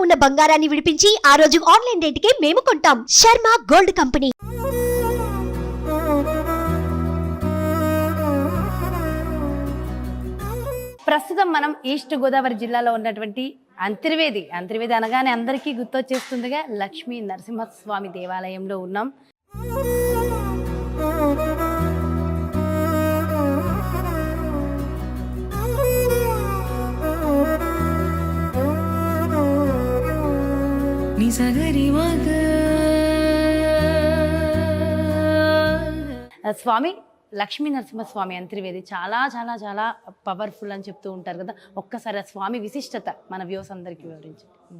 ఉన్న బంగారాన్ని విడిపించి ఆ రోజు ఆన్లైన్ రేటుకే మేము కొంటాం. Sharma gold company. ప్రస్తుతం మనం ఈస్ట్ గోదావరి జిల్లాలో ఉన్నటువంటి అంతర్వేది అనగానే అందరికీ గుర్తొచ్చేస్తుందిగా లక్ష్మీ నరసింహస్వామి దేవాలయంలో ఉన్నాం. స్వామి లక్ష్మీ నరసింహస్వామి అంతర్వేది చాలా చాలా చాలా పవర్ఫుల్ అని చెప్తూ ఉంటారు కదా, ఒక్కసారి స్వామి విశిష్టత మన వ్యూస్ అందరికీ వివరించండి.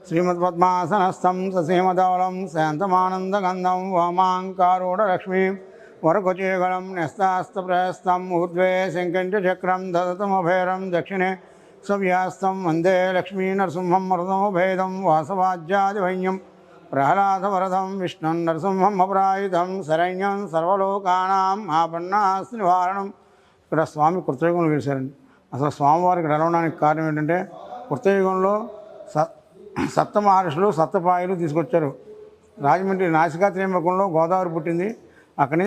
శ్రీమద్పద్మాసనస్థం ససీమధవళం శాంతమానందగంధం వామాంకారూఢ లక్ష్మీ వరకుచేగళం న్యస్తాస్తప్రయస్తం ఊర్ధ్వే శంకంచ చక్రం దదతమభైరం దక్షిణే సవ్యాస్తం వందే లక్ష్మీ నరసింహం మృతమభేదం వాసవాజ్యాదివైన్యం ప్రహ్లాదవరదం విష్ణుం నరసింహం అపరాయుధం శరణ్యం సర్వలోకానాం ఆపన్నాస్తి నివారణం. ఇక్కడ స్వామి కృతయుగంలో గెలిచారండి. అసలు స్వామివారికి నడవడానికి కారణం ఏంటంటే, కృతయుగంలో సప్త మహర్షులు సప్తపాయులు తీసుకొచ్చారు. రాజమండ్రి నాసికా త్రయంబకంలో గోదావరి పుట్టింది. అక్కడి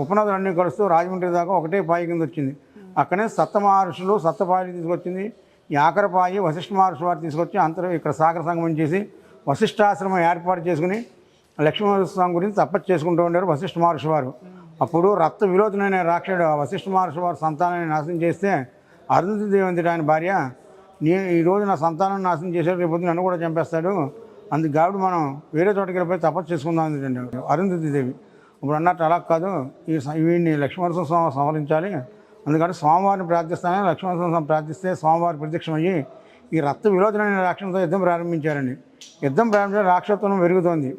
ఉపనదులన్నీ కలుస్తూ రాజమండ్రి దాకా ఒకటే పాయి కింద వచ్చింది. అక్కడే సప్త మహర్షులు సప్తపాయులు తీసుకొచ్చింది. ఈ ఆఖరపాయి వశిష్ఠ మహర్షి వారు తీసుకొచ్చి అందరూ ఇక్కడ సాగర సంగమం చేసి వశిష్ఠాశ్రమం ఏర్పాటు చేసుకుని లక్ష్మీనరసింహస్వామి గురించి తపస్సు చేసుకుంటూ ఉండారు వశిష్ఠ మహర్షి వారు. అప్పుడు రక్త విలోచనైన రాక్షసుడు వశిష్ఠ మహర్షి వారి సంతానాన్ని నాశనం చేస్తే అరుంధతి దేవి ఆయన భార్య, ఈరోజు నా సంతానం నాశనం చేశాడు, రేపు నన్ను కూడా చంపేస్తాడు, అందుకు కాబట్టి మనం వేరే చోటకి వెళ్ళిపోయి తపస్సు చేసుకుందాం అందుకండి అరుంధతి దేవి. ఇప్పుడు అన్నట్టు అలా కాదు, వీడిని లక్ష్మీనరసింహస్వామి సంహరించాలి, అందుకని స్వామివారిని ప్రార్థిస్తానని లక్ష్మీనరసింహస్వామి ప్రార్థిస్తే స్వామివారి ప్రత్యక్షమయ్యి ఈ రక్త విలోచనైన రాక్షసులతో యుద్ధం ప్రారంభించారండి. యుద్ధం ప్రారంభించిన రాక్షసత్వం పెరుగుతోంది.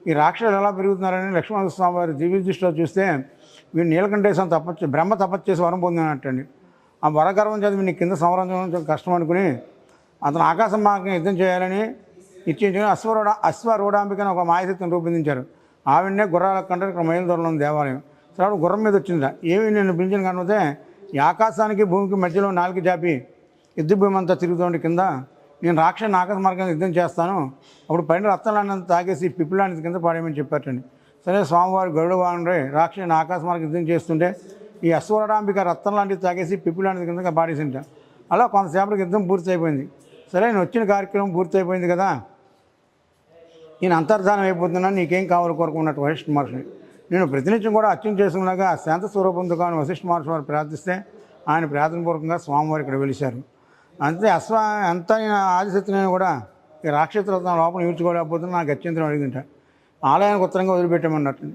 ఈ రాక్షసులు ఎలా పెరుగుతున్నారని లక్ష్మీనరసింహస్వామి వారి దివ్య దృష్టిలో చూస్తే వీడు నీలకంఠేశ్వరం బ్రహ్మ తపస్సు చేసి వరం పొందినట్టండి. ఆ వరగర్వం చేత వీడిని కింద సంవరించడం కష్టం అనుకుని అతను ఆకాశం మార్గం యుద్ధం చేయాలని నిశ్చయించుకుని అశ్వరూఢాంబికని ఒక మాయశక్తిని రూపొందించారు. ఆవిడనే గుర్రాల కంటే ఇక్కడ మైలు దూరంలో ఉంది దేవాలయం. సరే గుర్రం మీద వచ్చిందా, ఏమి నేను పిలిచిన కనిపితే ఈ ఆకాశానికి భూమికి మధ్యలో నాలుగు జాపి యుద్ధ భూమి అంతా తిరుగుతుండే కింద నేను రాక్షసుని ఆకాశ మార్గంగా యుద్ధం చేస్తాను, అప్పుడు పైన రక్తాన్ని తాగేసి పిప్పిలాంటి కింద పాడేయమని చెప్పారటండి. సరే స్వామివారి గరుడ వాహనుడే రాక్షసుని ఆకాశ మార్గం యుద్ధం చేస్తుంటే ఈ అశ్వరడాంబిక రక్తం లాంటివి తాగేసి పిప్పిలాంటి కింద పాడేసింట. అలా కొంతసేపటికి యుద్ధం పూర్తి అయిపోయింది. సరే నేను వచ్చిన కార్యక్రమం పూర్తి అయిపోయింది కదా, నేను అంతర్ధానం అయిపోతున్నాను, నీకేం కావాలి కోరుకున్నట్టు వశిష్ఠ మహర్షిని నేను ప్రతినిత్యం కూడా అర్చన చేసుకున్నాగా శాంత స్వరూపంతో కానీ వశిష్ఠ మహర్షి వారు ప్రార్థిస్తే ఆయన ప్రార్థనపూర్వకంగా స్వామివారు ఇక్కడ వెలిశారు. అంతే అంతా ఆదిశక్తిని కూడా ఈ రాక్షసరత్నం లోపల ఈడ్చుకోలేకపోతున్నా నాకు గత్యంతరం అడిగింట. ఆలయానికి ఉత్తరంగా వదిలిపెట్టామన్నట్టు.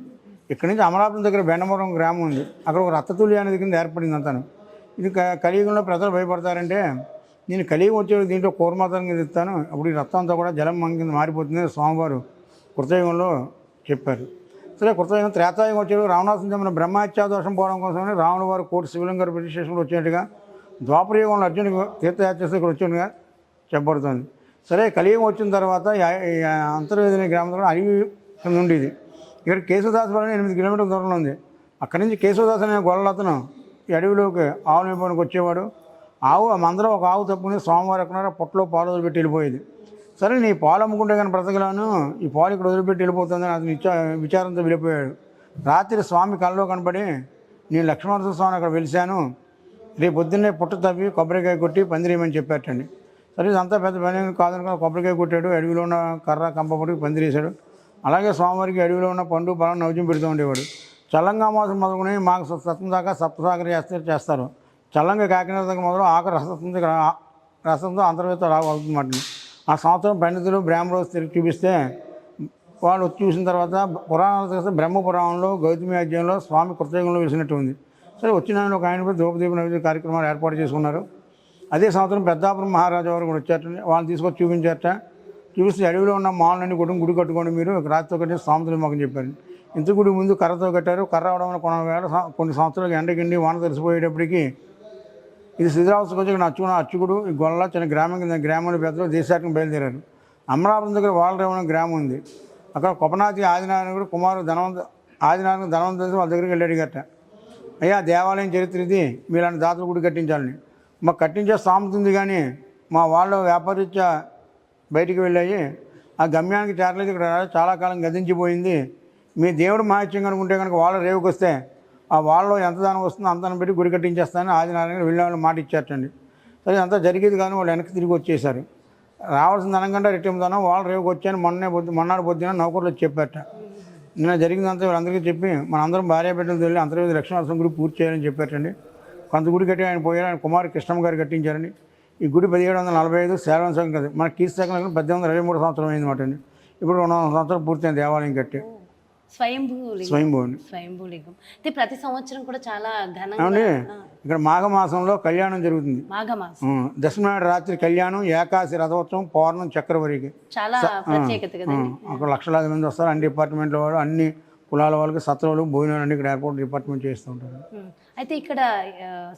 ఇక్కడి నుంచి అమలాపురం దగ్గర బెండమూరం గ్రామం ఉంది, అక్కడ ఒక రక్తతుల్య అనేది కింద ఏర్పడింది అంతాను. ఇది కలియుగంలో ప్రజలు భయపడతారంటే నేను కలియుగం వచ్చేది దీంట్లో కూర్మాతం కింద ఇస్తాను, అప్పుడు ఈ రక్తం అంతా కూడా జలం కింద మారిపోతుంది స్వామివారు కృతయుగంలో చెప్పారు. సరే కృతయుగం త్రేతాయుగం వచ్చేది రావణాసుని చంపిన బ్రహ్మహత్యాదోషం పోవడం కోసమని రావణ వారు కోర్టు శివలింగ గారు బ్రిటిష్ స్టేషన్లో వచ్చినట్టుగా ద్వాపరయుగంలో అర్జునుడికి తీర్థయాత్ర ఇక్కడ వచ్చినట్టుగా చెప్పబడుతుంది. సరే కలియుగం వచ్చిన తర్వాత అంతర్వేది గ్రామంలో అడవి కింద ఉండేది. ఇక్కడ కేశవదాసపురం 8 కిలోమీటర్ల దూరంలో ఉంది. అక్కడి నుంచి కేశవదాస్ అనే గొల్లతను ఈ అడవిలోకి ఆవులు మేపడానికి వచ్చేవాడు. మందలో ఒక ఆవు తప్పుకుని స్వామివారు ఎక్కడో పొట్టలో పాలు వదిలిపెట్టి వెళ్ళిపోయేది. సరే నీ పాలు అమ్ముకుంటే కానీ బ్రతకలాను, ఈ పాలు ఇక్కడ వదిలిపెట్టి వెళ్ళిపోతుందని అతను విచారంతో వెళ్ళిపోయాడు. రాత్రి స్వామి కళ్ళలో కనపడి నేను లక్ష్మీనరసింహస్వామిని అక్కడ వెలిశాను, రేపు పొద్దున్నే పుట్ట తవ్వి కొబ్బరికాయ కొట్టి పందిరేయమని చెప్పారటండి. సరే ఇదంతా పెద్ద పని కాదనుకో కొబ్బరికాయ కొట్టాడు, అడవిలో ఉన్న కర్ర కంపపడికి పందిరేశాడు. అలాగే స్వామివారికి అడవిలో ఉన్న పండు పొలం నౌజ్యం పెడుతూ ఉండేవాడు. చల్లంగా మాసం మొదలుకొని మాకు సత్తం దాకా సప్తసాగర చేస్తారు. చల్లంగా కాకినాడ దగ్గర మొదలు ఆఖరి రసంతో అంతర్వేదితో అవుతుందన్నమాట. ఆ సంవత్సరం పండితులు బ్రాహ్మణులు తిరిగి చూపిస్తే వాళ్ళు వచ్చి చూసిన తర్వాత పురాణాలు తెలిస్తే బ్రహ్మపురాణంలో గౌతమి అధ్యాయంలో స్వామి కృతయుగంలో వెలిసినట్టు ఉంది. సరే వచ్చిన ఒక ఆయనపై ద్రౌపదీప నైవేద్య కార్యక్రమాలు ఏర్పాటు చేసుకున్నారు. అదే సంవత్సరం పెద్దాపురం మహారాజా వారు కూడా వచ్చారట, వాళ్ళని తీసుకొచ్చి చూపించారట. చూపిస్తే అడవిలో ఉన్న మాలన్నీ గుడి కట్టుకోండి మీరు రాతితో కట్టి స్వామితులు మాకు చెప్పారు. ఇంత గుడి ముందు కర్రతో కట్టారు. కర్ర అవడం వల్ల కొన్ని సంవత్సరాలు ఎండకిండి వాన తెలిసిపోయేటప్పటికి ఇది శిథిలావస్థకు వచ్చి అచ్చుకుడు ఈ గొల్ల చిన్న గ్రామం కింద గ్రామంలో పెద్దలు దేశాటం బయలుదేరారు. అమలాపురం దగ్గర వాళ్ళరేమన్న గ్రామం ఉంది. అక్కడ కొపనాథి ఆదినారాయణ కుమారు ఆదినారాయణ ధనవంత తెలిసి వాళ్ళ దగ్గరికి వెళ్ళి అడిగట, అయ్యా దేవాలయం చరిత్ర ఇది, మీలాంటి దాతలు గుడి కట్టించాలని. మాకు కట్టించే సామెత ఉంది, కానీ మా వాళ్ళు వ్యాపారరీత్యా బయటికి వెళ్ళాయి, ఆ గమ్యానికి చేరలేదు, ఇక్కడ చాలా కాలం గతించిపోయింది, మీ దేవుడు మహాత్యం అనుకుంటే కనుక వాళ్ళ రేవుకి వస్తే ఆ వాళ్ళలో ఎంత దానం వస్తుందో అంతను పెట్టి గుడి కట్టించేస్తానని ఆదినారాయణ వెళ్ళిన వాళ్ళు మాట ఇచ్చారటండి. సరే అంతా జరిగేది కానీ వాళ్ళు వెనక్కి తిరిగి వచ్చేసారు. రావాల్సిన ధనం కంటే రెట్టింపు ధనం వాళ్ళ రేవుకి వచ్చాను మొన్నటి పొద్దున నౌకర్లు వచ్చి చెప్పారట. నిన్న జరిగిందంతా వీళ్ళందరికీ చెప్పి మనందరం భార్య బిడ్డలు వెళ్ళి అంతర్వేది లక్ష్మీనరసింహ గుడి పూర్తి చేయాలని చెప్పారటండి. కొంత గుడి కట్టి ఆయన పోయారు, ఆయన కుమారు కృష్ణమ్మ గారు కట్టించారండి. ఈ గుడి 1745 శాలవన్ సంఖ్య కదా, మన కీర్తి సంఖ్య 1823 సంవత్సరం అయిందన్నమాట అండి. ఇప్పుడు 200 సంవత్సరాలు పూర్తయింది దేవాలయం కట్టి. స్వయంభూలింగం అయితే ప్రతి సంవత్సరం కూడా చాలా ఏమండి ఇక్కడ మాఘమాసంలో కళ్యాణం జరుగుతుంది. మాఘమాసం దశమి నాడు రాత్రి కళ్యాణం, ఏకాశి రథోత్సవం, పౌర్ణం చక్రవరికి చాలా ప్రత్యేకత కదండి. అక్కడ లక్షలాది మంది వస్తారు, అన్ని డిపార్ట్మెంట్ల వాళ్ళు, అన్ని కులాల వాళ్ళకి సత్రాలు భోజనాలు అన్ని ఇక్కడ ఏర్పాటు డిపార్ట్మెంట్ చేస్తూ ఉంటారు. అయితే ఇక్కడ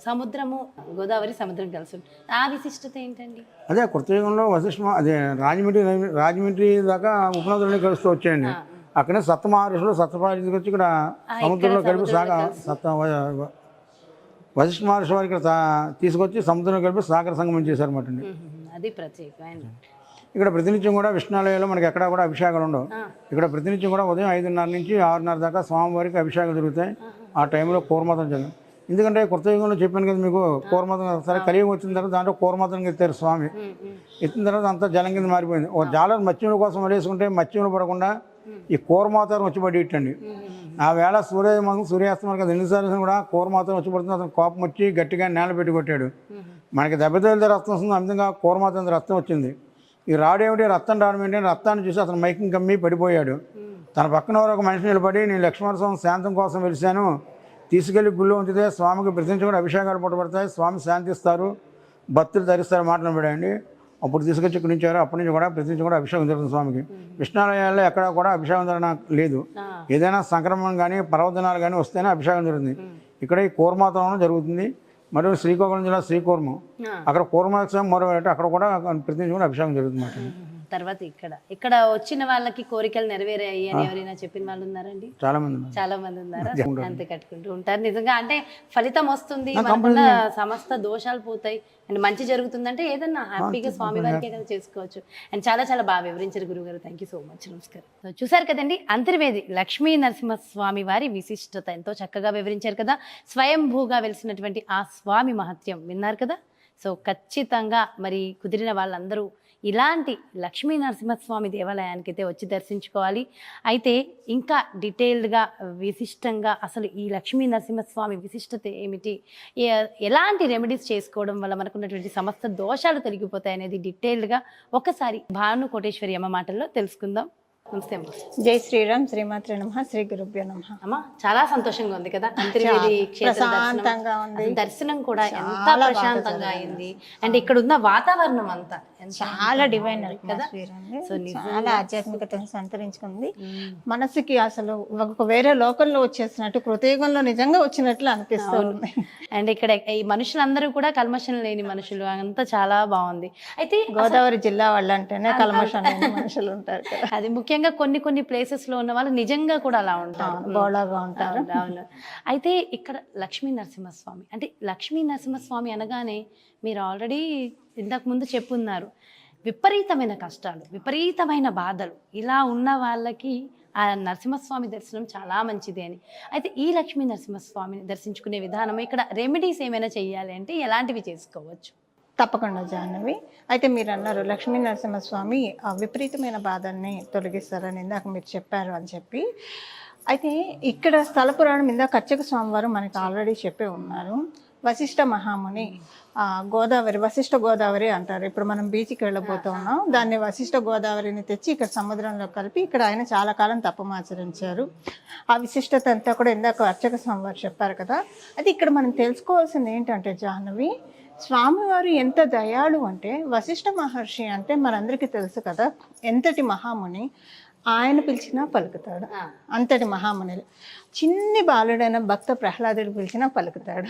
సముద్రము గోదావరి సముద్రం కలిసి ఉంటుంది, ఆ విశిష్టత ఏంటండి? అదే కృతయుగంలో అదే రాజమండ్రి దాకా ఉపనదులని కలుస్తూ వచ్చాయండి. అక్కడే సప్తమహర్షులు సప్తపాలి వచ్చి ఇక్కడ సముద్రంలో కలిపి వశిష్ఠ మహర్షి వారి ఇక్కడ తీసుకొచ్చి సముద్రంలో కలిపి సాగర సంగమం చేశారన్నమాట అండి. అది ప్రత్యేకమైన. ఇక్కడ ప్రతినిత్యం కూడా విష్ణాలయంలో మనకి ఎక్కడా కూడా అభిషేకాలు ఉండవు. ఇక్కడ ప్రతినిత్యం కూడా ఉదయం 5:30 నుంచి 6:30 దాకా స్వామివారికి అభిషేకాలు జరుగుతాయి. ఆ టైంలో కూరమతం చదువు. ఎందుకంటే కృతయుగంలో చెప్పాను కదా మీకు, కూరమతం సరే కలియుగం వచ్చిన తర్వాత దాంట్లో కూరమతం ఎత్తారు స్వామి. ఎత్తిన తర్వాత అంతా జలం కింద మారిపోయింది. ఒక జాలర్ మత్స్యముల కోసం వదిలేసుకుంటే మత్స్యములు పడకుండా ఈ కూరమాతారం వచ్చి పడి ఇట్టండి. ఆ వేళ సూర్యాస్తమం కదా ఎన్నిసార్లు కూడా కూరమాతం వచ్చి పడుతుంది. అతను కోపం వచ్చి గట్టిగా నేల పెట్టి కొట్టాడు. మనకి దెబ్బతేలితే రక్తం వస్తుంది, అంతంగా కూరమాతం రక్తం వచ్చింది. ఈ రాడేమిటి రక్తం రావడం ఏంటంటే రక్తాన్ని చూసి అతను మైకింగ్ కమ్మి పడిపోయాడు. తన పక్కన ఒక మనిషి నిలబడి, నేను లక్ష్మణస్వామి శాంతం కోసం వెలిశాను, తీసుకెళ్లి గుళ్ళో ఉంచితే స్వామికి ప్రతినిత్యం కూడా అభిషేకాలు పుట్టబడతాయి, స్వామి శాంతిస్తారు, భక్తులు ధరిస్తారు మాట్లాడబడండి. అప్పుడు తీసుకొచ్చి ఇక్కడ నుంచారు. అప్పటి నుంచి కూడా ప్రతి నుంచి కూడా అభిషేకం జరుగుతుంది స్వామికి. విష్ణాలయాల్లో ఎక్కడ కూడా అభిషేకం జరగడం లేదు. ఏదైనా సంక్రమణం కానీ పర్వదినాలు కానీ వస్తేనే అభిషేకం జరుగుతుంది. ఇక్కడ ఈ కూర్మాతంలో జరుగుతుంది. మరియు శ్రీకాకుళం జిల్లా శ్రీకూర్మం, అక్కడ కూర్మోత్సవం మరో అక్కడ కూడా ప్రతి నుంచి కూడా అభిషేకం జరుగుతుంది. తర్వాత ఇక్కడ వచ్చిన వాళ్ళకి కోరికలు నెరవేరాయి అని ఎవరైనా చెప్పిన వాళ్ళు ఉన్నారండి? చాలా మంది ఉన్నారు. అంతే కట్టుకుంటూ ఉంటారు. నిజంగా అంటే ఫలితం వస్తుంది, సమస్త దోషాలు పోతాయి అండ్ మంచి జరుగుతుందంటే ఏదన్నా హ్యాపీగా స్వామి వారికి ఏదైనా చేసుకోవచ్చు. అండ్ చాలా చాలా బాగా వివరించారు గురువు గారు. Thank you so much. నమస్కారం. చూసారు కదండి అంతర్వేది లక్ష్మీ నరసింహస్వామి వారి విశిష్టత ఎంతో చక్కగా వివరించారు కదా. స్వయంభూగా వెలిసినటువంటి ఆ స్వామి మహత్యం విన్నారు కదా. సో ఖచ్చితంగా మరి కుదిరిన వాళ్ళందరూ ఇలాంటి లక్ష్మీ నరసింహస్వామి దేవాలయానికి అయితే వచ్చి దర్శించుకోవాలి. అయితే ఇంకా డీటెయిల్డ్గా విశిష్టంగా అసలు ఈ లక్ష్మీ నరసింహస్వామి విశిష్టత ఏమిటి, ఎలాంటి రెమెడీస్ చేసుకోవడం వల్ల మనకున్నటువంటి సమస్త దోషాలు తొలగిపోతాయి అనేది డీటెయిల్డ్గా ఒకసారి భాను కోటేశ్వరి అమ్మ మాటల్లో తెలుసుకుందాం. నమస్తే అమ్మ. జై శ్రీరామ్. శ్రీమాత్రే నమః. శ్రీ గురుభ్యో నమః. అమ్మ చాలా సంతోషంగా ఉంది కదా అంతర్వేది ప్రశాంతంగా ఉంది. దర్శనం కూడా ఎంత ప్రశాంతంగా అయింది. అండ్ ఇక్కడ ఉన్న వాతావరణం అంతా చాలా డివైన్ కదా. చాలా ఆధ్యాత్మికతను సంతరించుకుంది. మనసుకి అసలు ఒక వేరే లోకంలో వచ్చేసినట్టు, కృతయుగంలో నిజంగా వచ్చినట్లు అనిపిస్తుంది. అండ్ ఇక్కడ ఈ మనుషులందరూ కూడా కల్మషం లేని మనుషులు, అంతా చాలా బాగుంది. అయితే గోదావరి జిల్లా వాళ్ళు అంటేనే కల్మషం లేని మనుషులు ఉంటారు కదా. అది ముఖ్యంగా కొన్ని ప్లేసెస్ లో ఉన్న వాళ్ళు నిజంగా కూడా అలా ఉంటారు, బోళాగా ఉంటారు. అవును. అయితే ఇక్కడ లక్ష్మీ నరసింహస్వామి అంటే లక్ష్మీ నరసింహస్వామి అనగానే మీరు ఆల్రెడీ ఇంతకు ముందు చెప్పున్నారు, విపరీతమైన కష్టాలు, విపరీతమైన బాధలు ఇలా ఉన్న వాళ్ళకి ఆ నరసింహస్వామి దర్శనం చాలా మంచిది అని. అయితే ఈ లక్ష్మీ నరసింహస్వామిని దర్శించుకునే విధానం, ఇక్కడ రెమెడీస్ ఏమైనా చెయ్యాలి అంటే ఎలాంటివి చేసుకోవచ్చు? తప్పకుండా జాహ్నవి. అయితే మీరు అన్నారు లక్ష్మీ నరసింహస్వామి ఆ విపరీతమైన బాధల్ని తొలగిస్తారని ఇందాక మీరు చెప్పారు అని చెప్పి. అయితే ఇక్కడ స్థల పురాణం ఇందాక అర్చక స్వామివారు మనకి ఆల్రెడీ చెప్పే ఉన్నారు. వశిష్ఠ మహాముని వశిష్ఠ గోదావరి అంటారు. ఇప్పుడు మనం బీచ్కి వెళ్ళబోతూ ఉన్నాం, దాన్ని వశిష్ఠ గోదావరిని తెచ్చి ఇక్కడ సముద్రంలో కలిపి ఇక్కడ ఆయన చాలా కాలం తపమాచరించారు. ఆ విశిష్టత అంతా కూడా ఇందాక అర్చక స్వామివారు చెప్పారు కదా. అది ఇక్కడ మనం తెలుసుకోవాల్సింది ఏంటంటే జాహ్నవి, స్వామివారు ఎంత దయాళు అంటే, వశిష్ఠ మహర్షి అంటే మనందరికీ తెలుసు కదా ఎంతటి మహాముని. ఆయన పిలిచినా పలుకుతాడు, అంతటి మహామునులు. చిన్ని బాలుడైన భక్త ప్రహ్లాదుడు పిలిచినా పలుకుతాడు.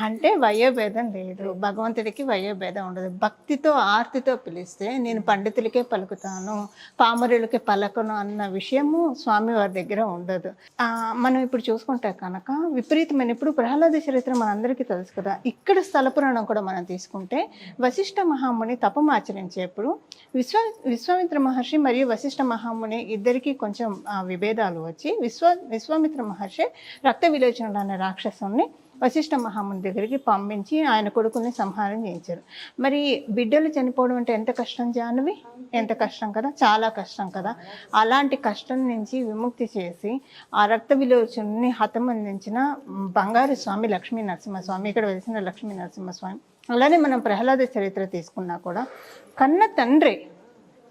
అంటే వయోభేదం లేదు, భగవంతుడికి వయోభేదం ఉండదు. భక్తితో ఆర్తితో పిలిస్తే నేను పండితులకే పలుకుతాను, పామరులకే పలకను అన్న విషయము స్వామివారి దగ్గర ఉండదు. మనం ఇప్పుడు చూసుకుంటే కనుక విపరీతమైన, ఇప్పుడు ప్రహ్లాద చరిత్ర మనందరికీ తెలుసు కదా. ఇక్కడ స్థల పురాణం కూడా మనం తీసుకుంటే వశిష్ఠ మహాముని తపం ఆచరించేప్పుడు విశ్వామిత్ర మహర్షి మరియు వశిష్ఠ మహాముని ఇద్దరికి కొంచెం విభేదాలు వచ్చి విశ్వామిత్ర మహర్షి రక్త విలోచనుడు అనే రాక్షసుని వశిష్ఠ మహాముని దగ్గరికి పంపించి ఆయన కొడుకుని సంహారం చేయించారు. మరి బిడ్డలు చనిపోవడం అంటే ఎంత కష్టం జాహ్నవి, ఎంత కష్టం కదా, చాలా కష్టం కదా. అలాంటి కష్టం నుంచి విముక్తి చేసి ఆ రక్త విలోచనుని హతమందించిన బంగారు స్వామి లక్ష్మీ నరసింహస్వామి, ఇక్కడ వెలిసిన లక్ష్మీ నరసింహస్వామి. అలానే మనం ప్రహ్లాద చరిత్ర తీసుకున్నా కూడా కన్న తండ్రి,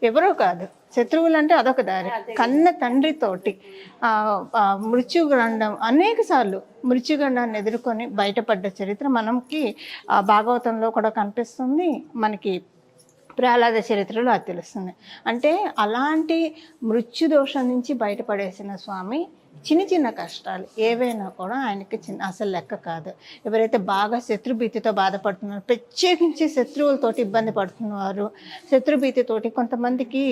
ఎవరో కాదు, శత్రువులు అంటే అదొక దారి, కన్న తండ్రితోటి మృత్యుగండం అనేక సార్లు మృత్యుగండాన్ని ఎదుర్కొని బయటపడ్డ చరిత్ర మనకి భాగవతంలో కూడా కనిపిస్తుంది, మనకి ప్రహ్లాద చరిత్రలో అది తెలుస్తుంది. అంటే అలాంటి మృత్యుదోషం నుంచి బయటపడేసిన స్వామి చిన్న చిన్న కష్టాలు ఏవైనా కూడా ఆయనకి అసలు లెక్క కాదు. ఎవరైతే బాగా శత్రుభీతితో బాధపడుతున్నారో, ప్రత్యేకించి శత్రువులతోటి ఇబ్బంది పడుతున్నారు, శత్రుభీతితోటి కొంతమందికి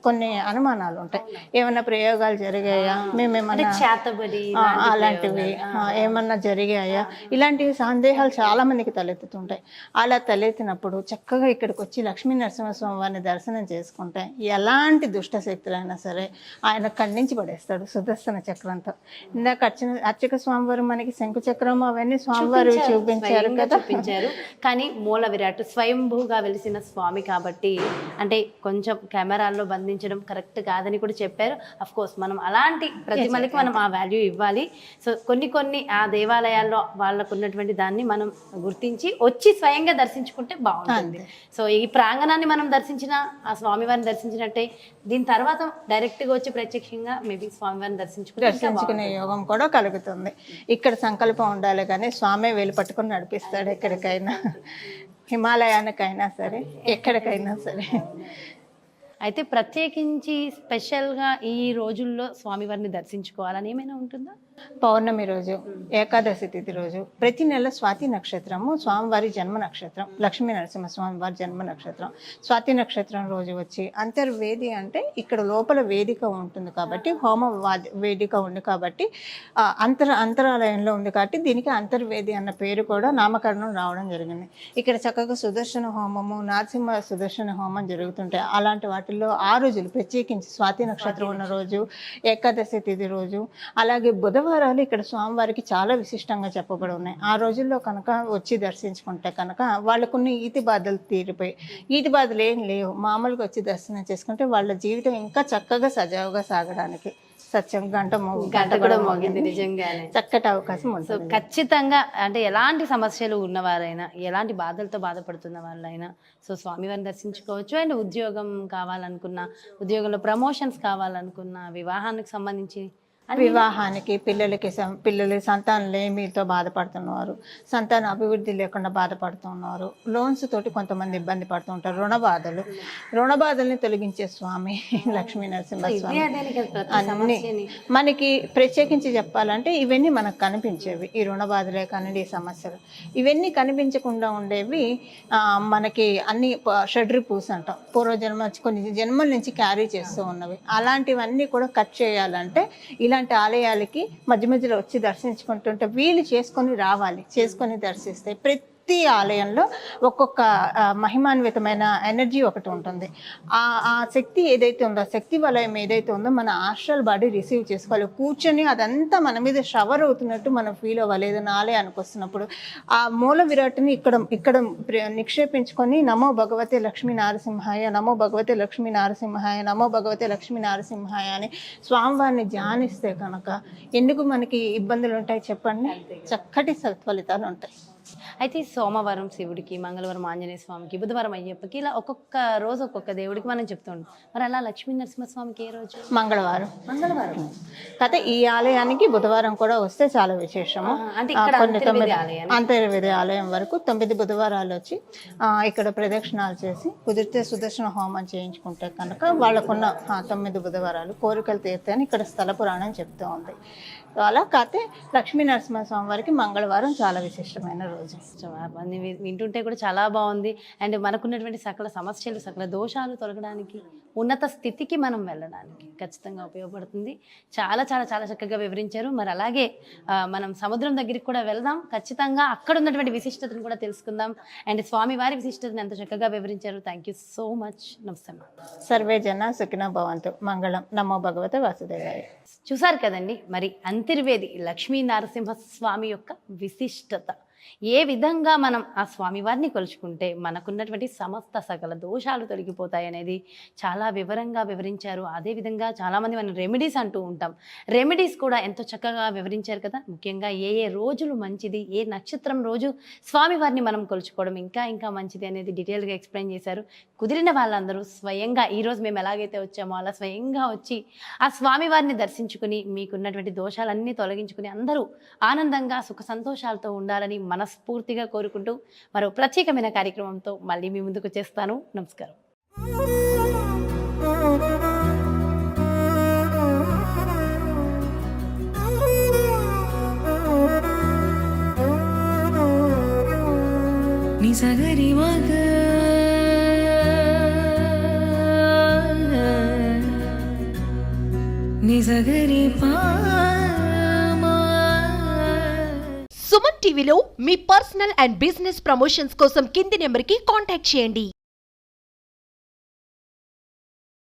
కొన్ని అనుమానాలు ఉంటాయి, ఏమన్నా ప్రయోగాలు జరిగాయా, మేమేమన్నా అలాంటివి ఏమన్నా జరిగాయా, ఇలాంటి సందేహాలు చాలా మందికి తలెత్తుతుంటాయి. అలా తలెత్తినప్పుడు చక్కగా ఇక్కడికి వచ్చి లక్ష్మీ నరసింహస్వామి వారిని దర్శనం చేసుకుంటే ఎలాంటి దుష్ట శక్తులైనా సరే ఆయన ఖండించి పడేస్తాడు సుదర్శన చక్రంతో. ఇందాక అర్చక స్వామివారు మనకి శంకు చక్రం అవన్నీ స్వామివారు చూపించారు కదా, చూపించారు. కానీ మూల విరాట్ స్వయంభూగా వెలిసిన స్వామి కాబట్టి అంటే కొంచెం కెమెరాల్లో బంధించడం కరెక్ట్ కాదని కూడా చెప్పారు. అఫ్ కోర్స్ మనం అలాంటి ప్రతిమలకి మనం ఆ వాల్యూ ఇవ్వాలి. సో కొన్ని ఆ దేవాలయాల్లో వాళ్ళకు ఉన్నటువంటి దాన్ని మనం గుర్తించి వచ్చి స్వయంగా దర్శించుకుంటే బాగుంటుంది. సో ఈ ప్రాంగణాన్ని మనం దర్శించిన ఆ స్వామివారిని దర్శించినట్టే దీని తర్వాత డైరెక్ట్గా వచ్చి ప్రత్యక్షంగా మేబీ స్వామివారిని దర్శించుకునే యోగం కూడా కలుగుతుంది. ఇక్కడ సంకల్పం ఉండాలి కానీ స్వామి వేలు పట్టుకుని నడిపిస్తాడు ఎక్కడికైనా, హిమాలయానికైనా సరే ఎక్కడికైనా సరే. అయితే ప్రత్యేకించి స్పెషల్గా ఈ రోజుల్లో స్వామివారిని దర్శించుకోవాలని ఏమైనా ఉంటుందా? పౌర్ణమి రోజు, ఏకాదశి తిథి రోజు, ప్రతి నెల స్వాతి నక్షత్రము స్వామివారి జన్మ నక్షత్రం, లక్ష్మీ నరసింహస్వామి వారి జన్మ నక్షత్రం. స్వాతి నక్షత్రం రోజు వచ్చి అంతర్వేది అంటే ఇక్కడ లోపల వేదిక ఉంటుంది కాబట్టి, హోమ వేదిక ఉంది కాబట్టి, అంతరాలయంలో ఉంది కాబట్టి దీనికి అంతర్వేది అన్న పేరు కూడా నామకరణం రావడం జరిగింది. ఇక్కడ చక్కగా సుదర్శన హోమము, నరసింహ సుదర్శన హోమం జరుగుతుంటాయి. అలాంటి వాటిల్లో ఆ రోజులు ప్రత్యేకించి స్వాతి నక్షత్రం ఉన్న రోజు, ఏకాదశి తిథి రోజు, అలాగే బుధవారాలు ఇక్కడ స్వామివారికి చాలా విశిష్టంగా చెప్పబడి ఉన్నాయి. ఆ రోజుల్లో కనుక వచ్చి దర్శించుకుంటే కనుక వాళ్ళకున్న ఈతి బాధలు తీరిపోయి, ఈతి బాధలు ఏం లేవు, మామూలుగా వచ్చి దర్శనం చేసుకుంటే వాళ్ళ జీవితం ఇంకా చక్కగా సజావుగా సాగడానికి సత్యం గంట కూడా మోగింది నిజంగానే, చక్కటి అవకాశం ఉంటుంది. సో ఖచ్చితంగా అంటే ఎలాంటి సమస్యలు ఉన్నవారైనా, ఎలాంటి బాధలతో బాధపడుతున్న వాళ్ళైనా సో స్వామివారిని దర్శించుకోవచ్చు. అండ్ ఉద్యోగం కావాలనుకున్నా, ఉద్యోగంలో ప్రమోషన్స్ కావాలనుకున్నా, వివాహానికి సంబంధించి వివాహానికి, పిల్లల సంతానలేమితో బాధపడుతున్నారు, సంతాన అభివృద్ధి లేకుండా బాధపడుతున్నారు, లోన్స్ తోటి కొంతమంది ఇబ్బంది పడుతుంటారు, రుణ బాధల్ని తొలగించే స్వామి లక్ష్మీ నరసింహస్వామి. అన్ని మనకి ప్రత్యేకించి చెప్పాలంటే ఇవన్నీ మనకు కనిపించేవి, ఈ రుణ బాధలే కానివ్వండి, ఈ సమస్యలు ఇవన్నీ కనిపించకుండా ఉండేవి. మనకి అన్ని షడ్రి పూస్ అంటాం, పూర్వజన్మ కొన్ని జన్మల నుంచి క్యారీ చేస్తూ ఉన్నవి. అలాంటివన్నీ కూడా కట్ చేయాలంటే ఇలాంటి ఆలయాలకి మధ్య మధ్యలో వచ్చి దర్శించుకుంటుంటే వీలు చేసుకొని రావాలి, చేసుకొని దర్శిస్తే ప్రతి ఆలయంలో ఒక్కొక్క మహిమాన్వితమైన ఎనర్జీ ఒకటి ఉంటుంది. ఆ శక్తి ఏదైతే ఉందో, శక్తి వలయం ఏదైతే ఉందో మన ఆస్ట్రల్ బాడీ రిసీవ్ చేసుకోవాలి. కూర్చొని అదంతా మన మీద షవర్ అవుతున్నట్టు మనం ఫీల్ అవ్వాలి. ఏదైనా ఆలయానికి వస్తున్నప్పుడు ఆ మూల విరాట్ని ఇక్కడ నిక్షేపించుకొని నమో భగవతే లక్ష్మీ నారసింహాయ, నమో భగవతే లక్ష్మీ నారసింహాయ, నమో భగవతే లక్ష్మీ నారసింహాయ అని స్వామివారిని ధ్యానిస్తే కనుక ఎందుకు మనకి ఇబ్బందులు ఉంటాయి చెప్పండి, చక్కటి సత్ఫలితాలు ఉంటాయి. అయితే సోమవారం శివుడికి, మంగళవారం ఆంజనేయ స్వామికి, బుధవారం అయ్యప్పకి, ఇలా ఒక్కొక్క రోజు ఒక్కొక్క దేవుడికి మనం చెప్తూ ఉంటాం. మరి అలా లక్ష్మీ నరసింహస్వామికి ఏ రోజు? మంగళవారం. మంగళవారం. కాకపోతే ఈ ఆలయానికి బుధవారం కూడా వస్తే చాలా విశేషము. అంటే ఇక్కడ కొన్ని అంతర్వేది ఆలయం. అంతర్వేది ఆలయం వరకు 9 బుధవారాలు వచ్చి ఇక్కడ ప్రదక్షిణాలు చేసి కుదిరితే సుదర్శన హోమం చేయించుకుంటే కనుక వాళ్ళకున్న 9 బుధవారాలు కోరికలు తీర్తాయని ఇక్కడ స్థల పురాణం చెప్తూ ఉంది. సో అలా కాకపోతే లక్ష్మీ నరసింహస్వామి వారికి మంగళవారం చాలా విశిష్టమైన రోజు. అవన్నీ వింటుంటే కూడా చాలా బాగుంది. అండ్ మనకున్నటువంటి సకల సమస్యలు, సకల దోషాలు తొలగడానికి, ఉన్నత స్థితికి మనం వెళ్ళడానికి ఖచ్చితంగా ఉపయోగపడుతుంది. చాలా చాలా చాలా చక్కగా వివరించారు. మరి అలాగే మనం సముద్రం దగ్గరికి కూడా వెళ్దాం, ఖచ్చితంగా అక్కడ ఉన్నటువంటి విశిష్టతను కూడా తెలుసుకుందాం. అండ్ స్వామివారి విశిష్టతను ఎంత చక్కగా వివరించారు. Thank you so much. నమస్తే. సర్వే జన సుఖినో భవంతు. మంగళం. నమో భగవతే వాసుదేవాయ. చూసారు కదండి, మరి అంతర్వేది లక్ష్మీ నరసింహస్వామి యొక్క విశిష్టత. ఏ విధంగా మనం ఆ స్వామివారిని కొలుచుకుంటే మనకున్నటువంటి సమస్త సకల దోషాలు తొలగిపోతాయి అనేది చాలా వివరంగా వివరించారు. అదేవిధంగా చాలామంది మనం రెమెడీస్ అంటూ ఉంటాం, రెమెడీస్ కూడా ఎంతో చక్కగా వివరించారు కదా. ముఖ్యంగా ఏ ఏ రోజులు మంచిది, ఏ నక్షత్రం రోజు స్వామివారిని మనం కొలుచుకోవడం ఇంకా ఇంకా మంచిది అనేది డీటెయిల్గా ఎక్స్ప్లెయిన్ చేశారు. కుదిరిన వాళ్ళందరూ స్వయంగా ఈరోజు మేము ఎలాగైతే వచ్చామో అలా స్వయంగా వచ్చి ఆ స్వామివారిని దర్శించుకుని మీకున్నటువంటి దోషాలన్నీ తొలగించుకుని అందరూ ఆనందంగా సుఖ సంతోషాలతో ఉండాలని మనస్ఫూర్తిగా కోరుకుంటూ మరో ప్రత్యేకమైన కార్యక్రమంతో మళ్ళీ మీ ముందుకు చేస్తాను. నమస్కారం. నిసగరి మగ నిసగరి పా. సుమన్ టీవీలో మీ పర్సనల్ అండ్ బిజినెస్ ప్రమోషన్స్ కోసం కింది నెంబర్కి కాంటాక్ట్ చేయండి.